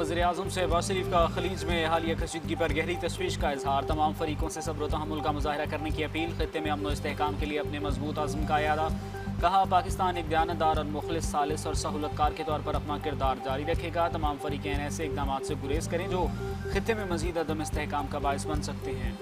वज़ीर-ए-आज़म शहबाज शरीफ का खलीज में हालिया कशीदगी पर गहरी तशवीश का इजहार। तमाम फरीकों से सब्र तहम्मुल का मुजाहरा करने की अपील। खित्ते में अमन व इस्तेहकाम के लिए अपने मजबूत आज़म का यादा। कहा, पाकिस्तान एक दयानतदार और मुखलिस सालिस और सहूलतकार के तौर पर अपना किरदार जारी रखेगा। तमाम फरीक़ैन ऐसे इक़दाम से गुरेज करें जो खित्ते में मज़ीद अदम इस्तेहकाम का बाइस बन सकते हैं।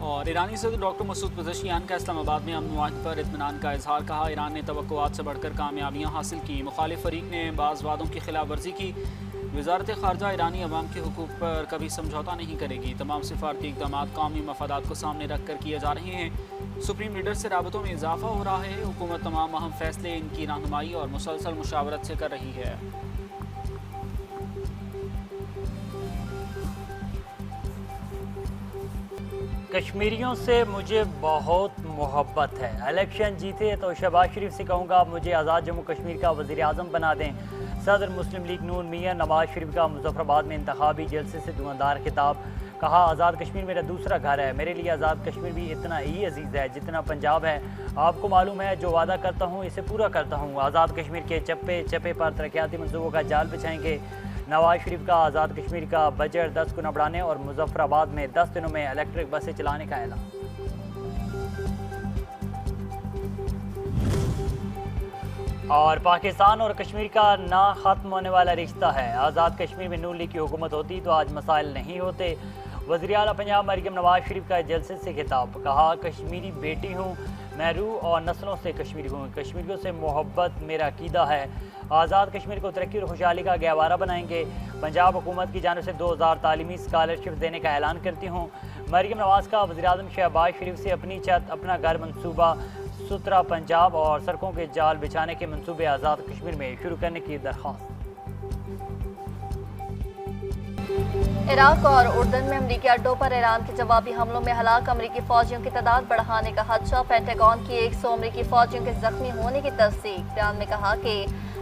और ईरानी सदर डॉक्टर मसूद पज़ेशियान का इस्लामाबाद में अमन माहदे पर इत्मीनान का इजहार। कहा, ईरान ने तवक्कुआत से बढ़कर कामयाबियाँ हासिल की। मुखालिफ फरीक ने बाज़ वादों की खिलाफ वर्जी की। वज़ारत ख़ारजा ईरानी अवाम के हुकूक पर कभी समझौता नहीं करेगी। तमाम सिफारती इक़दाम कौमी मफादात को सामने रख कर किए जा रहे हैं। सुप्रीम लीडर से राबतों में इजाफा हो रहा है। हुकूमत तमाम अहम फैसले इनकी रहनुमाई और मुसलसल मुशावरत से कर रही है। कश्मीरियों से मुझे बहुत मोहब्बत है। इलेक्शन जीते तो शहबाज शरीफ से कहूँगा मुझे आज़ाद जम्मू कश्मीर का वज़ीर आज़म बना दें। सदर मुस्लिम लीग नून मियां नवाज शरीफ का मुजफ्फराबाद में इंतखाबी जलसे से धुआंधार खिताब। कहा, आज़ाद कश्मीर मेरा दूसरा घर है। मेरे लिए आज़ाद कश्मीर भी इतना ही अजीज़ है जितना पंजाब है। आपको मालूम है, जो वादा करता हूँ इसे पूरा करता हूँ। आज़ाद कश्मीर के चप्पे चप्पे पर तरक्याती मंसूबों का जाल बिछाएंगे। नवाज शरीफ का आज़ाद कश्मीर का बजट 10 गुना बढ़ाने और मुजफ्फराबाद में 10 दिनों में इलेक्ट्रिक बसें चलाने का ऐलान। और पाकिस्तान और कश्मीर का ना ख़त्म होने वाला रिश्ता है। आज़ाद कश्मीर में नून लीग की हुकूमत होती तो आज मसाइल नहीं होते। वज़ीर आला पंजाब मरियम नवाज शरीफ का जलसे से खिताब। कहा, कश्मीरी बेटी हूँ, मैं रूह और नस्लों से कश्मीरी हूँ। कश्मीरियों से मोहब्बत मेरा अकीदा है। आज़ाद कश्मीर को तरक्की और खुशहाली का गहवारा बनाएंगे। पंजाब हुकूमत की जानिब से 2000 तालीमी स्कॉलरशिप देने का ऐलान करती हूँ। मरियम नवाज का वज़ीर-ए-आज़म शहबाज शरीफ से अपनी छत अपना घर मंसूबा, सुथरा पंजाब और सड़कों के जाल बिछाने के मंसूबे आज़ाद कश्मीर में शुरू करने की दरख्वास्त। इराक और उर्दन में अमरीकी अड्डों पर ईरान के जवाबी हमलों में हलाक अमरीकी फौजियों की तादाद बढ़ाने का खदशा। पेंटागन की 100 अमरीकी फौजियों के जख्मी होने की तस्दीक। बयान में कहा कि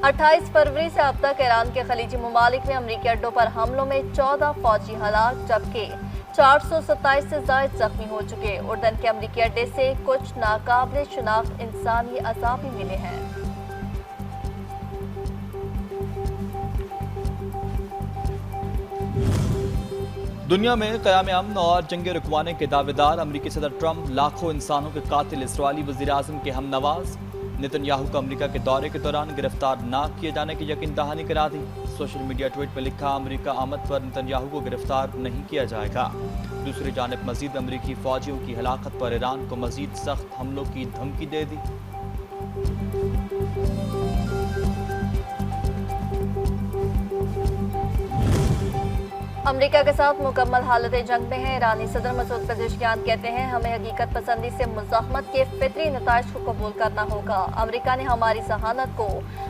28 फरवरी से अब तक ईरान के खलीजी ममालिक में अमरीकी अड्डों पर हमलों में 14 फौजी हलाक जबकि 427 से ज्यादा जख्मी हो चुके। उर्दन के अमरीकी अड्डे से कुछ नाकाबिले शिनाख्त इंसानी अज़ा भी मिले हैं। दुनिया में क़याम अमन और जंग रुकवाने के दावेदार अमरीकी सदर ट्रंप लाखों इंसानों के कातिल इसराइली वज़ीर-ए-आज़म के हम नवाज नेतन्याहू को अमरीका के दौरे के दौरान गिरफ्तार न किए जाने की यकीन दहानी करा दी। सोशल मीडिया ट्वीट में लिखा, अमरीका आमद पर नेतन्याहू को गिरफ्तार नहीं किया जाएगा। दूसरी जानिब मजीद अमरीकी फौजियों की हलाकत पर ईरान को मजीद सख्त हमलों की धमकी दे दी। अमेरिका के साथ मुकम्मल हालत जंग में है। ईरानी सदर मसूद पज़ेशियान कहते हैं, हमें हकीकत पसंदी से मुज़ाहमत के फितरी नताइज को कबूल करना होगा। अमेरिका ने हमारी जहानत को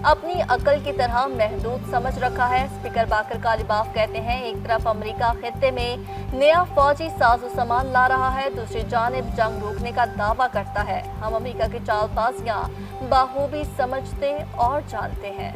अपनी अकल की तरह महदूद समझ रखा है। स्पीकर बाकर कालिबाफ कहते हैं, एक तरफ अमेरिका खित्ते में नया फौजी साजो सामान ला रहा है, दूसरी जानिब जंग रोकने का दावा करता है। हम अमेरिका की चालबाजियाँ बाखूबी समझते और जानते हैं।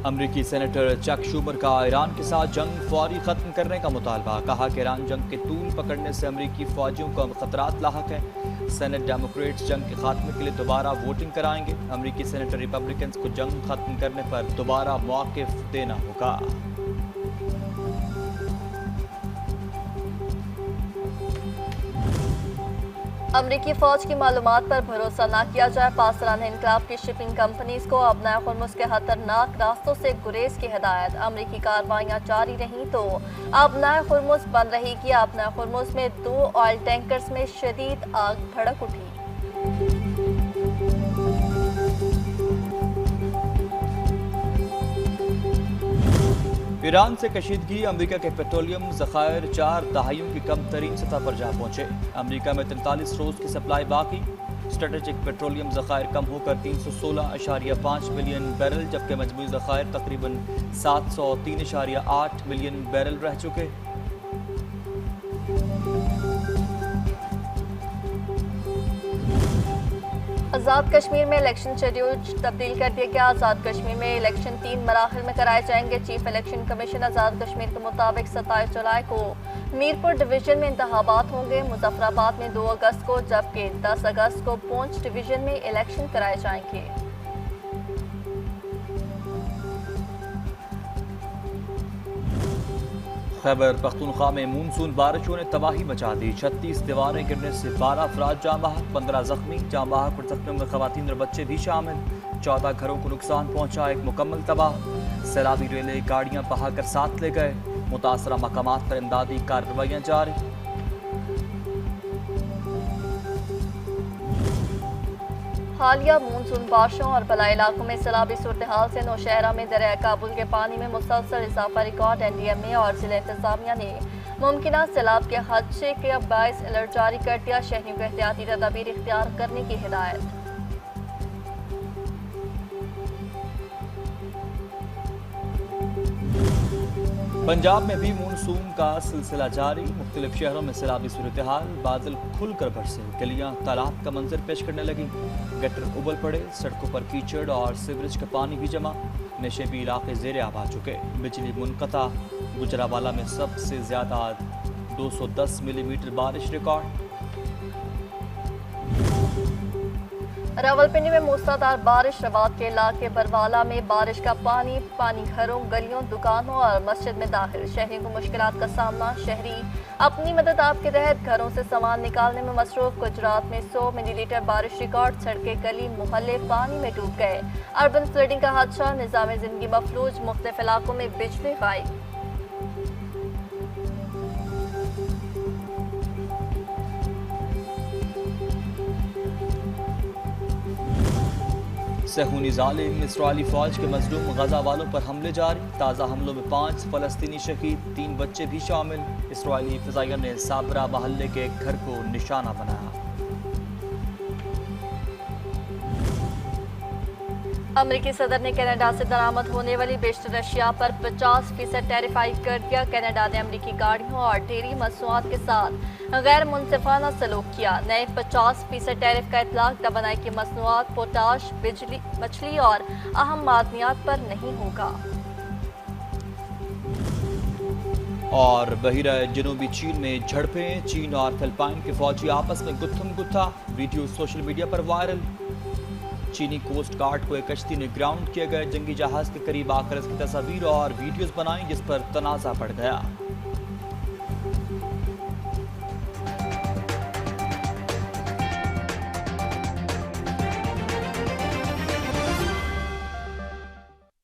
अमरीकी सेनेटर चक शूमर का ईरान के साथ जंग फौरी खत्म करने का मुतालबा। कहा कि ईरान जंग के तूल पकड़ने से अमरीकी फौजियों को खतरात लाहक हैं। सेनेट डेमोक्रेट्स जंग के खात्मे के लिए दोबारा वोटिंग कराएंगे। अमरीकी सेनेटर रिपब्लिकन्स को जंग खत्म करने पर दोबारा मौक़िफ़ देना होगा। अमरीकी फौज की मालूमात पर भरोसा न किया जाए। पासराना इनकलाब की शिपिंग कंपनीज को अपना खुर्मुस के खतरनाक रास्तों से गुरेज की हिदायत। अमरीकी कार्रवाइयाँ जारी रहीं तो अपना खुर्मुस बंद रहेगी। अपना खुर्मुस में 2 ऑयल टैंकर्स में शदीद आग भड़क उठी। ईरान से कशीदगी। अमेरिका के पेट्रोलियम ज़खायर 4 दहाइयों की कम तरीन सतह पर जा पहुंचे। अमेरिका में 43 रोज़ की सप्लाई बाकी। स्ट्रेटेजिक पेट्रोलियम ज़खायर कम होकर 316.5 मिलियन बैरल, जबकि मजमूई ज़खायर तकरीबन 703.8 मिलियन बैरल रह चुके। आज़ाद कश्मीर में इलेक्शन शेड्यूल तब्दील कर दिया गया। आज़ाद कश्मीर में इलेक्शन 3 मराहल में कराए जाएंगे। Chief election commission Azad Kashmir के मुताबिक 27 जुलाई को मीरपुर डिवीजन में इंतखाबात होंगे। मुजफ्फराबाद में 2 अगस्त को, जबकि 10 अगस्त को पूंछ डिवीजन में इलेक्शन कराए जाएंगे। खैबर पख्तूनख्वा में मानसून बारिशों ने तबाही मचा दी। 36 दीवारें गिरने से 12 अफराद जाँ बहक, 15 जख्मी। जाँ बहक और जख्मियों में खवातीन और बच्चे भी शामिल। 14 घरों को नुकसान पहुंचा, 1 मुकम्मल तबाह। सैलाबी रेले गाड़ियां बहाकर साथ ले गए। मुतासरा मकामात पर इमदादी कार्रवाइयां जारी। हालिया मानसून बारिशों और बलाई इलाकों में सैलाबी सूरत हाल से नौशहरा में दरिया काबुल के पानी में मुसलसल इजाफा रिकॉर्ड। NDMA और जिला इंतजामिया ने मुमकिन सैलाब के खदशे के बायस अलर्ट जारी कर दिया। शहरियों को एहतियाती तदाबीर इख्तियार करने की हिदायत। पंजाब में भी मानसून का सिलसिला जारी। मुख्तलिफ शहरों में सैलाबी सूरत हाल, बादल खुलकर बरसे, गलियां तालाब का मंजर पेश करने लगी। गटर उबल पड़े, सड़कों पर कीचड़ और सीवरेज का पानी भी जमा। नशेबी इलाके ज़ेरे आब आ चुके। बिजली मुनक़ता। गुजरावाला में सबसे ज़्यादा 210 मिलीमीटर बारिश रिकॉर्ड। रावलपिंडी में मूसलाधार बारिश। रवात के इलाके बरवाला में बारिश का पानी घरों, गलियों, दुकानों और मस्जिद में दाखिल। शहरियों को मुश्किलात का सामना। शहरी अपनी मदद आप के तहत घरों से सामान निकालने में मसरूफ। गुजरात में 100 मिलीलीटर बारिश रिकॉर्ड। सड़कें, गली, मोहल्ले पानी में डूब गए। अर्बन फ्लडिंग का हादसा। निज़ाम जिंदगी मफलूज। मुख्तलिफ इलाकों में बिजली गायब। सहूनी जालिम इसराइली फौज के मजलूम गजा वालों पर हमले जारी। ताज़ा हमलों में 5 फलस्तीनी शहीद, 3 बच्चे भी शामिल। इसराइली फ़िज़ाइया ने साबरा महल्ले के एक घर को निशाना बनाया। अमेरिकी सदर ने कनाडा से दरामद होने वाली बेशतर अशिया पर 50% टैरिफ आयद कर दिया। कनाडा ने अमेरिकी गाड़ियों और डेयरी मसनूआत के साथ गैर मुनसिफाना सलूक किया। नए 50% टैरिफ का इतलाक दबनाई की मसनूआत, पोटाश, बिजली, मछली और अहम मादनियात पर नहीं होगा। और बहिरा जनूबी चीन में झड़पें। चीन और फिलिपाइन के फौजी आपस में गुत्थम गुत्था। वीडियो सोशल मीडिया पर वायरल। चीनी कोस्ट गार्ड को एक कश्ती ने ग्राउंड किया गया। जंगी जहाज के करीब आकर इसकी तस्वीर और वीडियोस बनाई, जिस पर तनाज़ा बढ़ गया।